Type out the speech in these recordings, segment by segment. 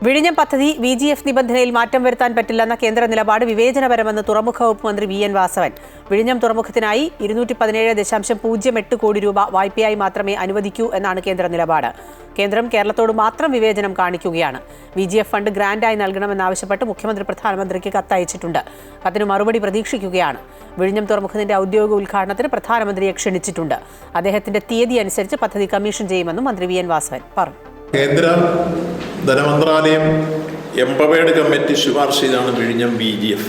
വിഴിഞ്ഞം പദ്ധതി VGF നിബന്ധനയിൽ മാറ്റം വരുത്താൻ പറ്റില്ലെന്ന കേന്ദ്ര നിലപാട് വിവേചനപരമെന്ന് തുറമുഖ വകുപ്പ് മന്ത്രി VN വാസവൻ. വിഴിഞ്ഞം തുറമുഖത്തിനായി 217.08 കോടി രൂപ വായ്പയായി മാത്രമേ അനുവദിക്കൂ എന്നാണ് കേന്ദ്ര നിലപാട്. കേന്ദ്രം കേരളത്തോട് മാത്രം വിവേചനം കാണിക്കുകയാണ്. VGF ഫണ്ട് ഗ്രാന്റായി നൽകണമെന്നാവശ്യപ്പെട്ട് മുഖ്യമന്ത്രി പ്രധാനമന്ത്രിക്ക് കത്തയച്ചിട്ടുണ്ട്. അതിന് മറുപടി പ്രതീക്ഷിക്കുകയാണ്. വിഴിഞ്ഞം തുറമുഖത്തിന്റെ ഔദ്യോഗിക ഉദ്ഘാടനത്തിന് പ്രധാനമന്ത്രിയെ ക്ഷണിച്ചിട്ടുണ്ട്. അദ്ദേഹത്തിന്റെ തീയതി അനുസരിച്ച് പദ്ധതി കമ്മീഷൻ ചെയ്യുമെന്നും മന്ത്രി VN വാസവൻ പറഞ്ഞു. കേന്ദ്ര ധനമന്ത്രാലയം എംപവേർഡ് കമ്മിറ്റി ശുപാർശ ചെയ്താണ് വിഴിഞ്ഞം VGF.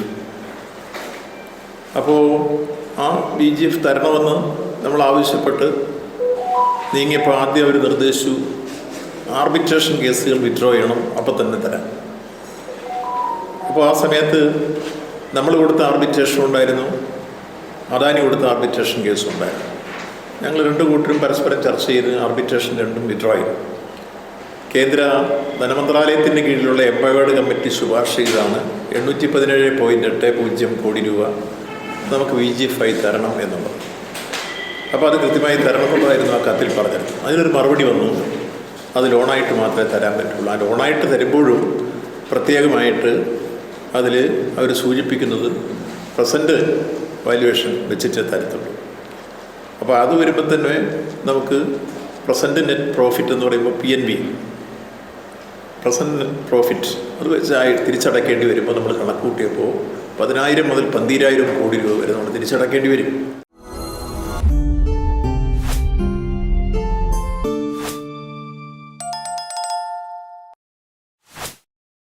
അപ്പോൾ ആ VGF തരണമെന്ന് നമ്മൾ ആവശ്യപ്പെട്ട് നീങ്ങിയപ്പോൾ ആദ്യം അവർ നിർദ്ദേശിച്ചു ആർബിട്രേഷൻ കേസുകൾ വിഡ്രോ ചെയ്യണം, അപ്പോൾ തന്നെ തരാം. അപ്പോൾ ആ സമയത്ത് നമ്മൾ കൊടുത്ത ആർബിട്രേഷൻ ഉണ്ടായിരുന്നു, അദാനി കൊടുത്ത ആർബിട്രേഷൻ കേസും ഉണ്ടായിരുന്നു. ഞങ്ങൾ രണ്ടു കൂട്ടരും പരസ്പരം ചർച്ച ചെയ്ത് ആർബിട്രേഷൻ രണ്ടും വിഡ്രോ ചെയ്തു. കേന്ദ്ര ധനമന്ത്രാലയത്തിൻ്റെ കീഴിലുള്ള എംപവേർഡ് കമ്മിറ്റി ശുപാർശ ചെയ്താണ് 817.80 കോടി രൂപ നമുക്ക് VGF ആയി തരണം എന്നുള്ളത്. അപ്പോൾ അത് കൃത്യമായി തരണം എന്നുള്ളതായിരുന്നു ആ കത്തിൽ പറഞ്ഞത്. അതിനൊരു മറുപടി വന്നു, അത് ലോണായിട്ട് മാത്രമേ തരാൻ പറ്റുള്ളൂ. ആ ലോണായിട്ട് തരുമ്പോഴും പ്രത്യേകമായിട്ട് അതിൽ അവർ സൂചിപ്പിക്കുന്നത് പ്രസൻറ്റ് വാല്യുവേഷൻ വെച്ചിട്ട് തരത്തുള്ളൂ. അപ്പോൾ അത് വരുമ്പോൾ തന്നെ നമുക്ക് പ്രസൻറ്റ് നെറ്റ് പ്രോഫിറ്റ് എന്ന് പറയുമ്പോൾ PNB, പ്രസൻറ്റ് നെറ്റ് പ്രോഫിറ്റ്, അത് വെച്ച് തിരിച്ചടക്കേണ്ടി വരുമ്പോൾ നമ്മൾ കണക്ക് കൂട്ടിയപ്പോൾ 10,000 മുതൽ 12,000 കോടി രൂപ വരെ നമ്മൾ തിരിച്ചടക്കേണ്ടി വരും.